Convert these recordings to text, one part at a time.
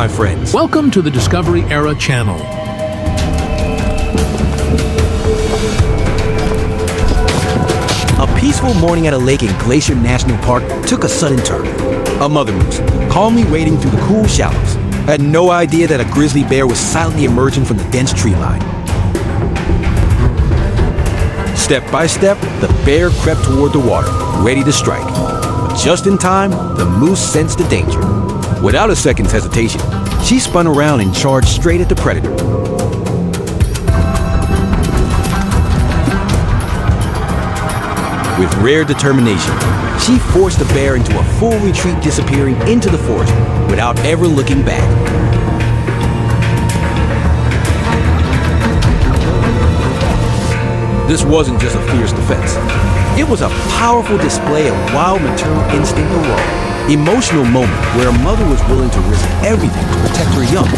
my friends. Welcome to the Discovery Era channel. A peaceful morning at a lake in Glacier National Park took a sudden turn. A mother moose, calmly wading through the cool shallows, had no idea that a grizzly bear was silently emerging from the dense tree line. Step by step, the bear crept toward the water, ready to strike. But just in time, the moose sensed the danger. Without a second's hesitation, she spun around and charged straight at the predator. With rare determination, she forced the bear into a full retreat, disappearing into the forest without ever looking back. This wasn't just a fierce defense. It was a powerful display of wild maternal instinct raw. Emotional moment where a mother was willing to risk everything to protect her young.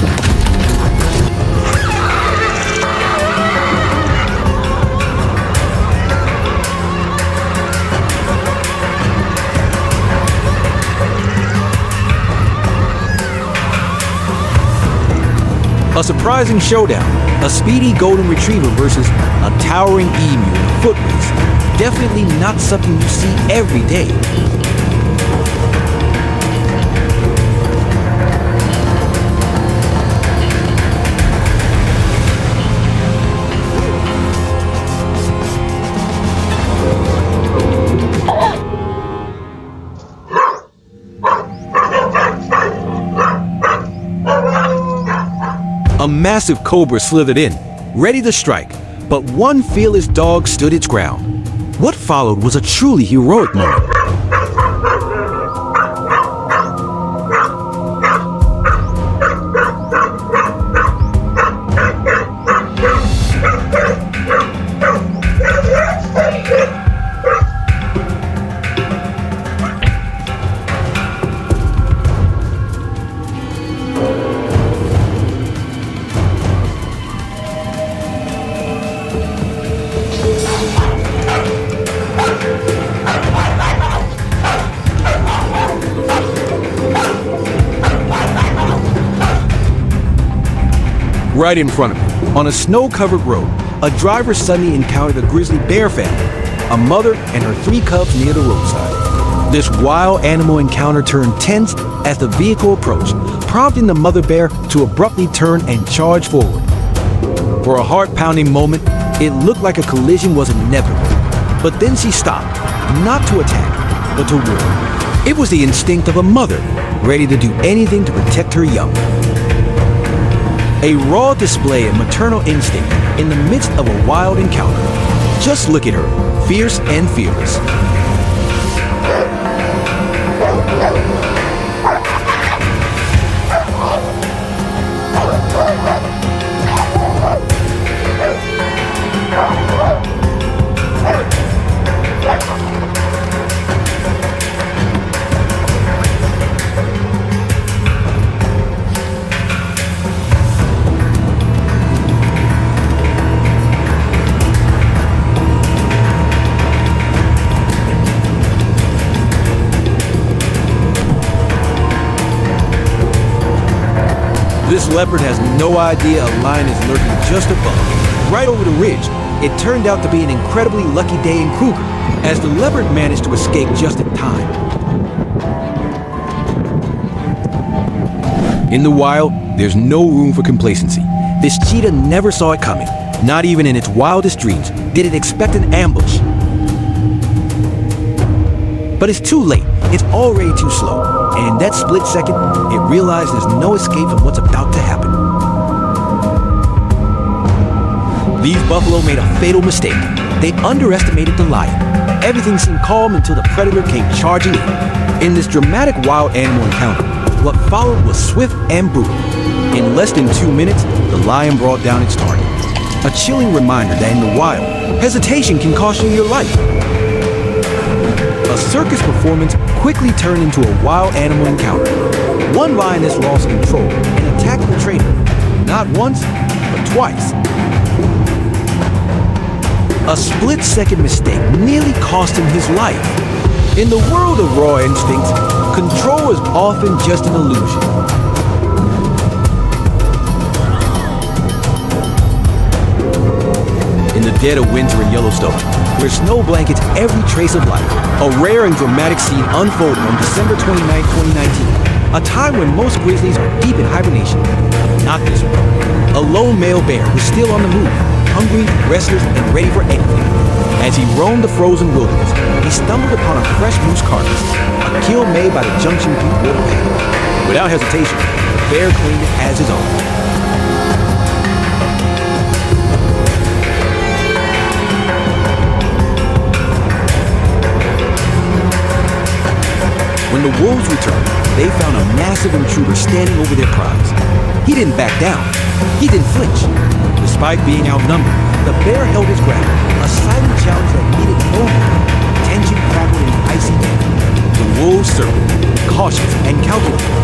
A surprising showdown, a speedy golden retriever versus a towering emu in a foot race. Definitely not something you see every day. A massive cobra slithered in, ready to strike, but one fearless dog stood its ground. What followed was a truly heroic moment. Right in front of him, on a snow-covered road, a driver suddenly encountered a grizzly bear family, a mother and her 3 cubs near the roadside. This wild animal encounter turned tense as the vehicle approached, prompting the mother bear to abruptly turn and charge forward. For a heart-pounding moment, it looked like a collision was inevitable. But then she stopped, not to attack, but to warn. It was the instinct of a mother, ready to do anything to protect her young. A raw display of maternal instinct in the midst of a wild encounter. Just look at her, fierce and fearless. This leopard has no idea a lion is lurking just above, right over the ridge. It turned out to be an incredibly lucky day in Kruger, as the leopard managed to escape just in time. In the wild, there's no room for complacency. This cheetah never saw it coming. Not even in its wildest dreams did it expect an ambush. But it's too late. It's already too slow. And in that split second, it realized there's no escape from what's about to happen. These buffalo made a fatal mistake. They underestimated the lion. Everything seemed calm until the predator came charging in. In this dramatic wild animal encounter, what followed was swift and brutal. In less than 2 minutes, the lion brought down its target. A chilling reminder that in the wild, hesitation can cost you your life. A circus performance quickly turned into a wild animal encounter. One lioness lost control and attacked the trainer, not once, but twice. A split-second mistake nearly cost him his life. In the world of raw instincts, control is often just an illusion. dead of winter in Yellowstone, where snow blankets every trace of life. A rare and dramatic scene unfolded on December 29, 2019, a time when most grizzlies are deep in hibernation. Not this one. A lone male bear was still on the move, hungry, restless, and ready for anything. As he roamed the frozen wilderness, he stumbled upon a fresh moose carcass, a kill made by the Junction Butte Water Path. Without hesitation, the bear claimed it as his own. When the wolves returned, they found a massive intruder standing over their prize. He didn't back down. He didn't flinch. Despite being outnumbered, the bear held his ground, a silent challenge that needed no warning. Tension crackled in the icy air. The wolves circled, cautious and calculating,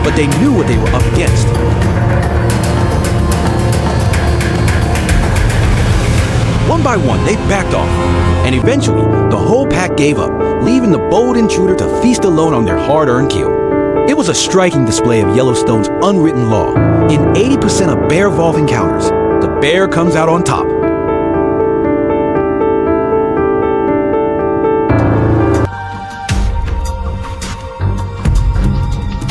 but they knew what they were up against. One by one, they backed off, and eventually, the whole pack gave up, leaving the bold intruder to feast alone on their hard-earned kill. It was a striking display of Yellowstone's unwritten law. In 80% of bear-wolf encounters, the bear comes out on top.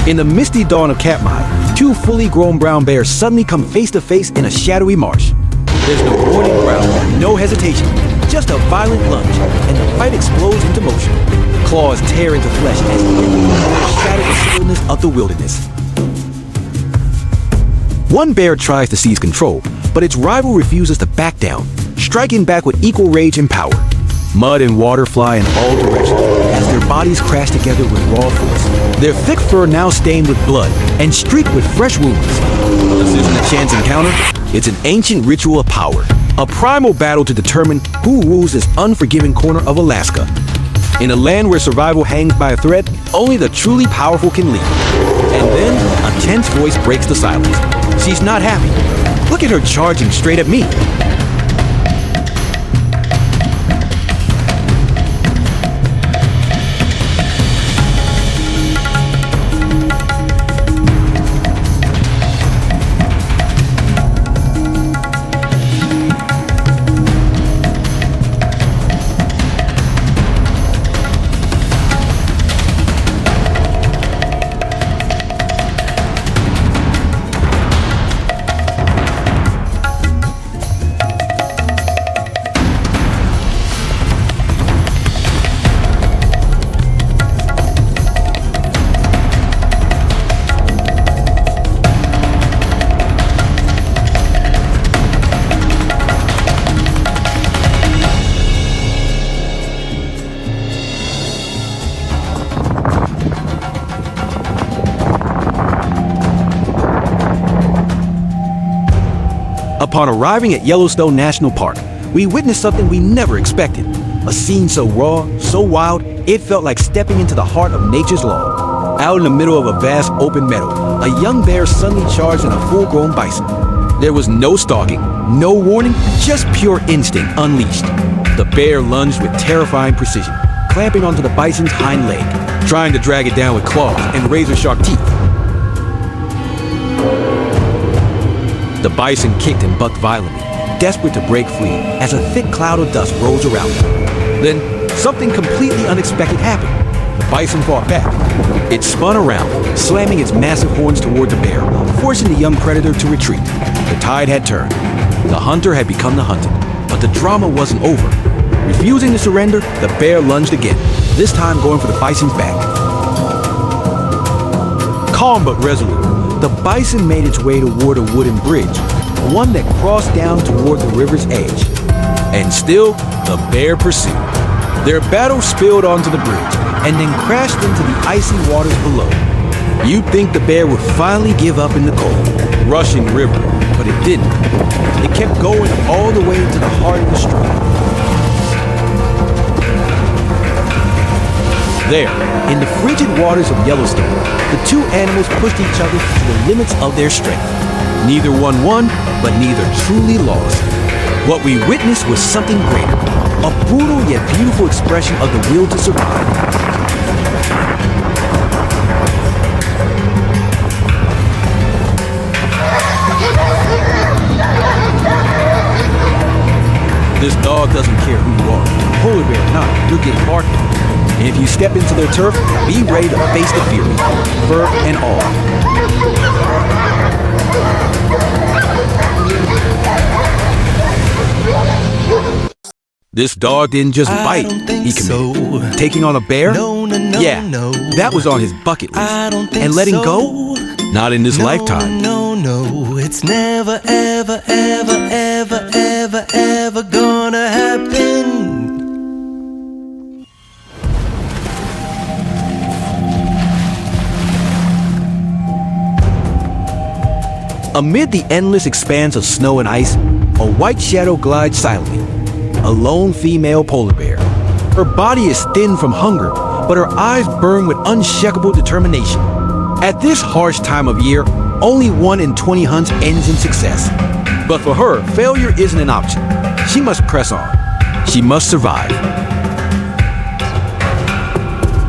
In the misty dawn of Katmai, two fully grown brown bears suddenly come face to face in a shadowy marsh. There's no warning ground, no hesitation, just a violent lunge, and the fight explodes into motion. Claws tear into flesh as everyone shatters the stillness of the wilderness. One bear tries to seize control, but its rival refuses to back down, striking back with equal rage and power. Mud and water fly in all directions as their bodies crash together with raw force. Their thick fur now stained with blood and streaked with fresh wounds. This isn't a chance encounter, it's an ancient ritual of power. A primal battle to determine who rules this unforgiving corner of Alaska. In a land where survival hangs by a thread, only the truly powerful can lead. And then, a tense voice breaks the silence. She's not happy. Look at her charging straight at me. Upon arriving at Yellowstone National Park, we witnessed something we never expected. A scene so raw, so wild, it felt like stepping into the heart of nature's law. Out in the middle of a vast open meadow, a young bear suddenly charged in a full-grown bison. There was no stalking, no warning, just pure instinct unleashed. The bear lunged with terrifying precision, clamping onto the bison's hind leg, trying to drag it down with claws and razor-sharp teeth. The bison kicked and bucked violently, desperate to break free as a thick cloud of dust rose around him. Then, something completely unexpected happened. The bison fought back. It spun around, slamming its massive horns toward the bear, forcing the young predator to retreat. The tide had turned. The hunter had become the hunted, but the drama wasn't over. Refusing to surrender, the bear lunged again, this time going for the bison's back. Calm but resolute, the bison made its way toward a wooden bridge, one that crossed down toward the river's edge. And still, the bear pursued. Their battle spilled onto the bridge and then crashed into the icy waters below. You'd think the bear would finally give up in the cold, rushing the river, but it didn't. It kept going all the way to the heart of the stream. There, in the frigid waters of Yellowstone, the two animals pushed each other to the limits of their strength. Neither one won, but neither truly lost. What we witnessed was something greater, a brutal yet beautiful expression of the will to survive. This polar bear or not, you're getting barked at. And if you step into their turf, be ready to face the fury, fur and all. This dog didn't just bite, he committed. Taking on a bear? Yeah, that was on his bucket list. And letting go? Not in this lifetime. No, it's never, ever, ever, ever, ever, ever gonna happen. Amid the endless expanse of snow and ice, a white shadow glides silently. A lone female polar bear. Her body is thin from hunger, but her eyes burn with unshakable determination. At this harsh time of year, only 1 in 20 hunts ends in success. But for her, failure isn't an option. She must press on. She must survive.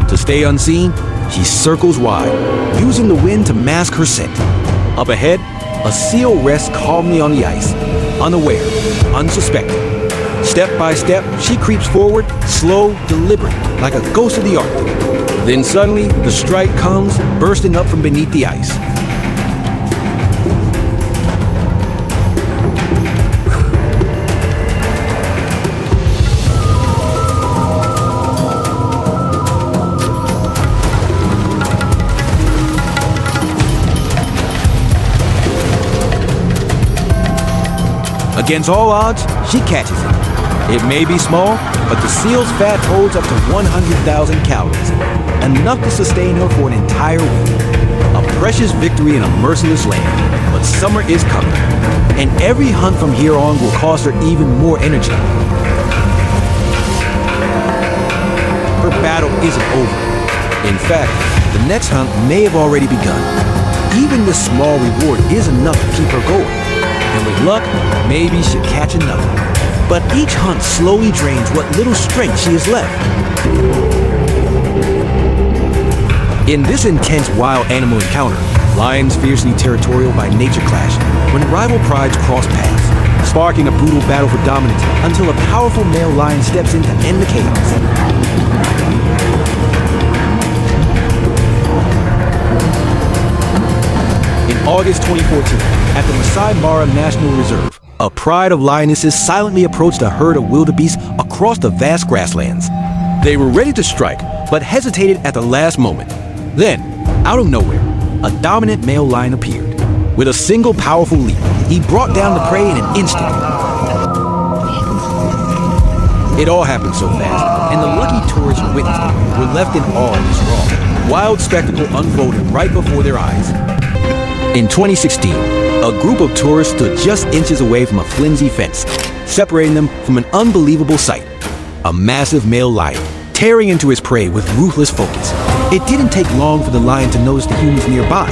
To stay unseen, she circles wide, using the wind to mask her scent. Up ahead, a seal rests calmly on the ice, unaware, unsuspecting. Step by step, she creeps forward, slow, deliberate, like a ghost of the Arctic. Then suddenly, the strike comes, bursting up from beneath the ice. Against all odds, she catches it. It may be small, but the seal's fat holds up to 100,000 calories, enough to sustain her for an entire week. A precious victory in a merciless land, but summer is coming, and every hunt from here on will cost her even more energy. Her battle isn't over. In fact, the next hunt may have already begun. Even this small reward is enough to keep her going. And with luck, maybe she'll catch another. But each hunt slowly drains what little strength she has left. In this intense wild animal encounter, lions fiercely territorial by nature clash when rival prides cross paths, sparking a brutal battle for dominance until a powerful male lion steps in to end the chaos. In August 2014, at the Masai Mara National Reserve, a pride of lionesses silently approached a herd of wildebeest across the vast grasslands. They were ready to strike, but hesitated at the last moment. Then, out of nowhere, a dominant male lion appeared. With a single powerful leap, he brought down the prey in an instant. It all happened so fast, and the lucky tourists who witnessed it were left in awe at this raw, wild spectacle unfolded right before their eyes. In 2016, a group of tourists stood just inches away from a flimsy fence, separating them from an unbelievable sight. A massive male lion, tearing into his prey with ruthless focus. It didn't take long for the lion to notice the humans nearby,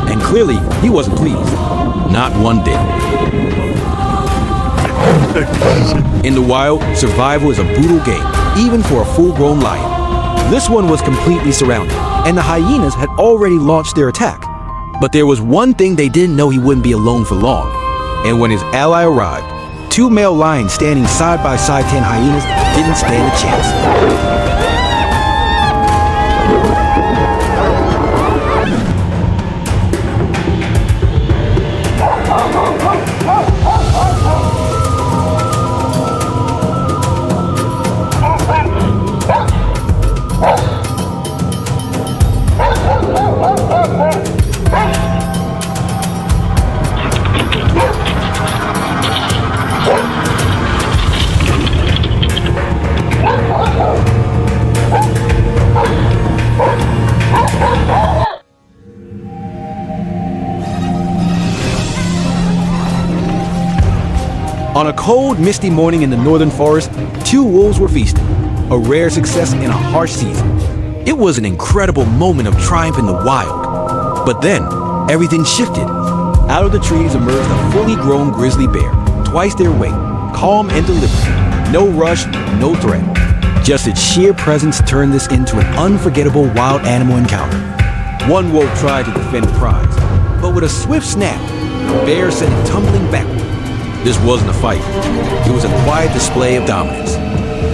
and clearly, he wasn't pleased. Not one bit. In the wild, survival is a brutal game, even for a full-grown lion. This one was completely surrounded, and the hyenas had already launched their attack. But there was one thing they didn't know: he wouldn't be alone for long. And when his ally arrived, 2 male lions standing side by side 10 hyenas didn't stand a chance. On a cold, misty morning in the northern forest, 2 wolves were feasting, a rare success in a harsh season. It was an incredible moment of triumph in the wild. But then, everything shifted. Out of the trees emerged a fully grown grizzly bear, twice their weight, calm and deliberate. No rush, no threat. Just its sheer presence turned this into an unforgettable wild animal encounter. One wolf tried to defend the prize, but with a swift snap, the bear sent it tumbling backward. This wasn't a fight. It was a quiet display of dominance.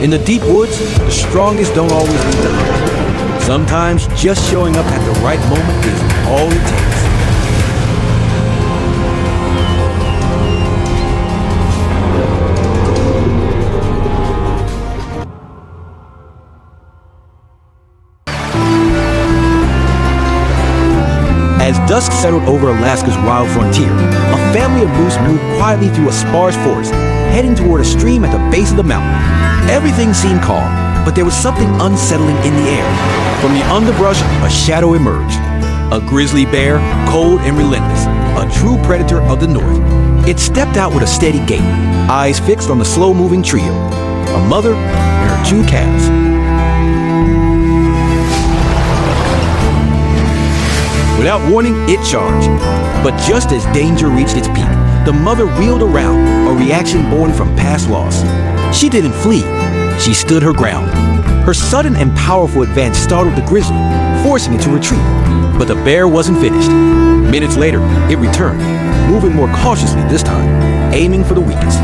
In the deep woods, the strongest don't always need to hunt. Sometimes just showing up at the right moment is all it takes. As dusk settled over Alaska's wild frontier, a family of moose moved quietly through a sparse forest, heading toward a stream at the base of the mountain. Everything seemed calm, but there was something unsettling in the air. From the underbrush, a shadow emerged. A grizzly bear, cold and relentless, a true predator of the north. It stepped out with a steady gait, eyes fixed on the slow-moving trio, a mother and her 2 calves. Without warning, it charged. But just as danger reached its peak, the mother wheeled around, a reaction born from past loss. She didn't flee. She stood her ground. Her sudden and powerful advance startled the grizzly, forcing it to retreat. But the bear wasn't finished. Minutes later, it returned, moving more cautiously this time, aiming for the weakest.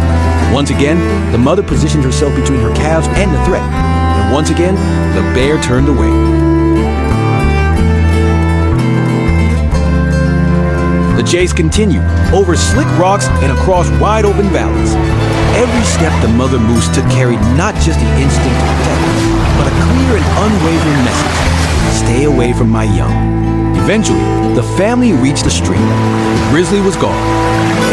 Once again, the mother positioned herself between her calves and the threat. And once again, the bear turned away. The chase continued, over slick rocks and across wide open valleys. Every step the mother moose took carried not just the instinct to protect, but a clear and unwavering message: stay away from my young. Eventually, the family reached the stream. The grizzly was gone.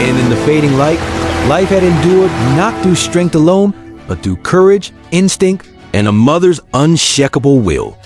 And in the fading light, life had endured not through strength alone, but through courage, instinct, and a mother's unshakable will.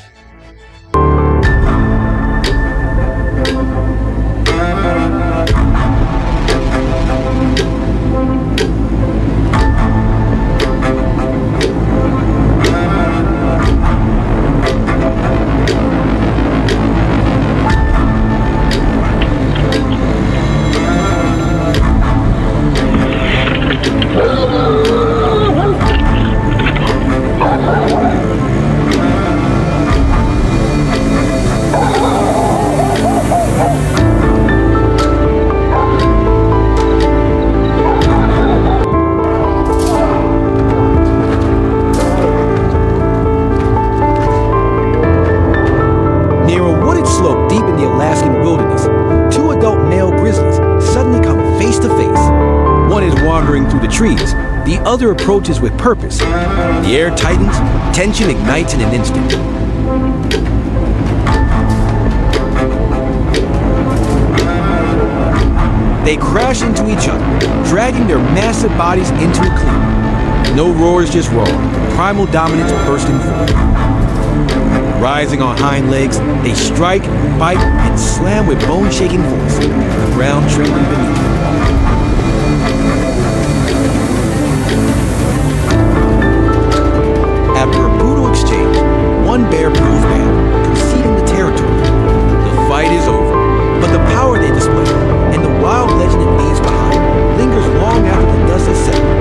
Trees, the other approaches with purpose. The air tightens, tension ignites in an instant. They crash into each other, dragging their massive bodies into a clearing. No roars, just roar. Primal dominance bursting forth. Rising on hind legs, they strike, bite, and slam with bone-shaking force, the ground trembling beneath them. After a brutal exchange, one bear pulls back, conceding the territory. The fight is over, but the power they display and the wild legend it leaves behind lingers long after the dust has settled.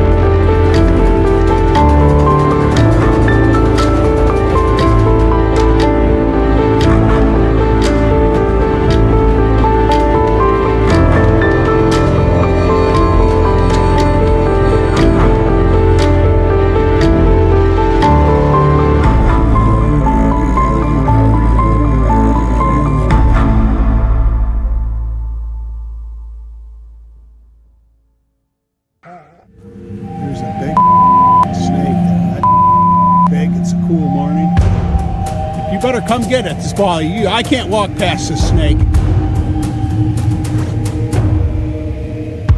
Come get it, this ball. I can't walk past this snake.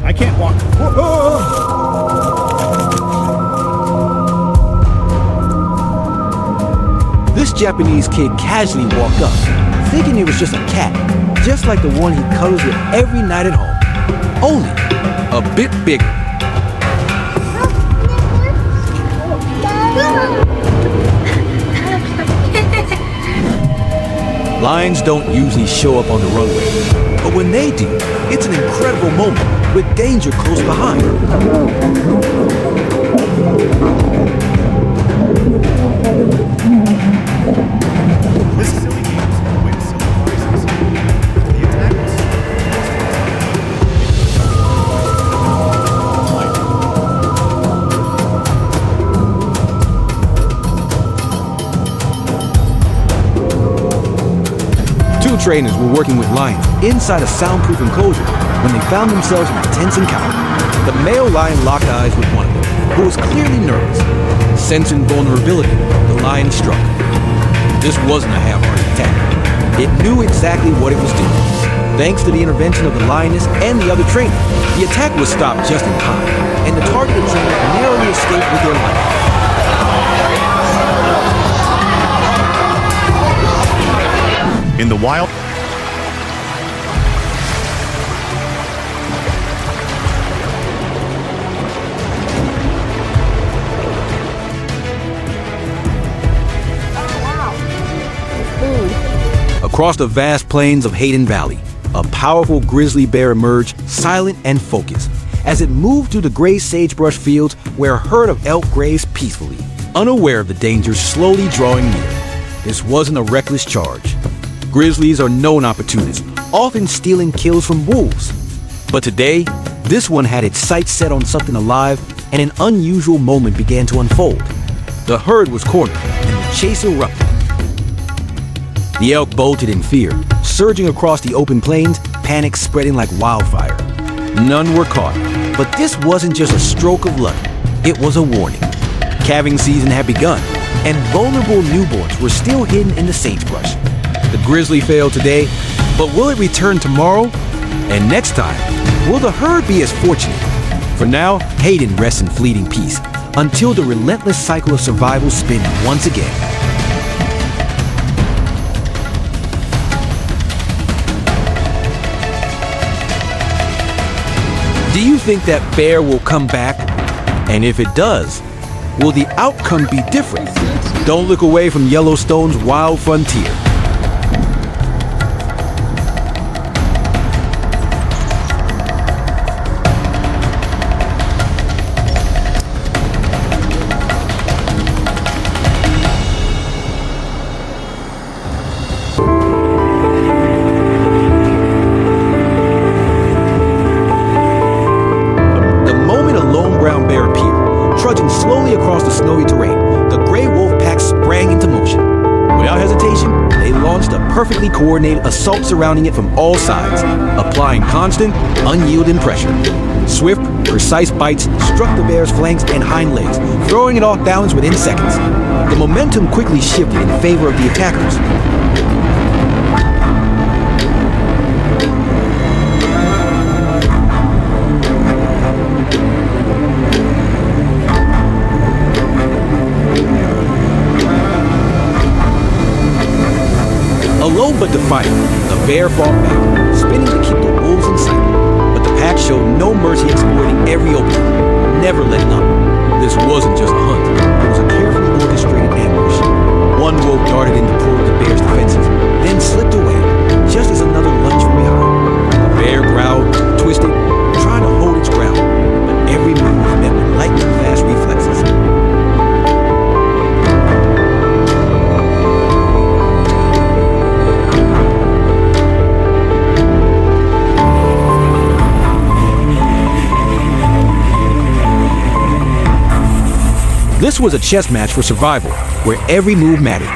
I can't walk. Whoa. This Japanese kid casually walked up, thinking it was just a cat, just like the one he cuddles with every night at home. Only a bit bigger. Lions don't usually show up on the runway, but when they do, it's an incredible moment with danger close behind. This silly game is a way to silly prizes. The attack was Two trainers were working with lions inside a soundproof enclosure when they found themselves in a tense encounter. The male lion locked eyes with one of them, who was clearly nervous. Sensing vulnerability, the lion struck. This wasn't a half-hearted attack. It knew exactly what it was doing. Thanks to the intervention of the lioness and the other trainer, the attack was stopped just in time, and the targeted trainer narrowly escaped with their life. In the wild, Across the vast plains of Hayden Valley, a powerful grizzly bear emerged, silent and focused, as it moved through the gray sagebrush fields where a herd of elk grazed peacefully, unaware of the dangers slowly drawing near. This wasn't a reckless charge. Grizzlies are known opportunists, often stealing kills from wolves. But today, this one had its sights set on something alive, and an unusual moment began to unfold. The herd was cornered, and the chase erupted. The elk bolted in fear, surging across the open plains, panic spreading like wildfire. None were caught, but this wasn't just a stroke of luck. It was a warning. Calving season had begun, and vulnerable newborns were still hidden in the sagebrush. The grizzly failed today, but will it return tomorrow? And next time, will the herd be as fortunate? For now, Hayden rests in fleeting peace, until the relentless cycle of survival spins once again. Do you think that bear will come back? And if it does, will the outcome be different? Don't look away from Yellowstone's wild frontier. Trudging slowly across the snowy terrain, the gray wolf pack sprang into motion. Without hesitation, they launched a perfectly coordinated assault surrounding it from all sides, applying constant, unyielding pressure. Swift, precise bites struck the bear's flanks and hind legs, throwing it off balance within seconds. The momentum quickly shifted in favor of the attackers. Alone but defiant, the bear fought back, spinning to keep the wolves in sight. But the pack showed no mercy, exploiting every opening, never letting up. This wasn't just a hunt, it was a carefully orchestrated ambush. One wolf darted in to pull the bear's defenses, then slipped away, just as another lunged from behind. The bear growled, twisted, trying to hold its ground, but every move was met with lightning-fast reflexes. This was a chess match for survival, where every move mattered.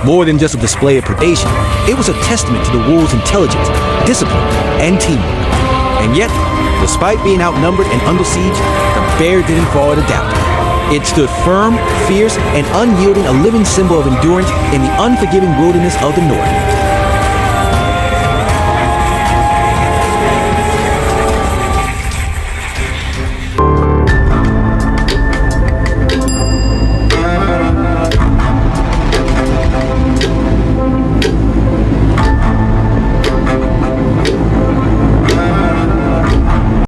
More than just a display of predation, it was a testament to the wolves' intelligence, discipline, and teamwork. And yet, despite being outnumbered and under siege, the bear didn't fall to doubt. It stood firm, fierce, and unyielding, a living symbol of endurance in the unforgiving wilderness of the north.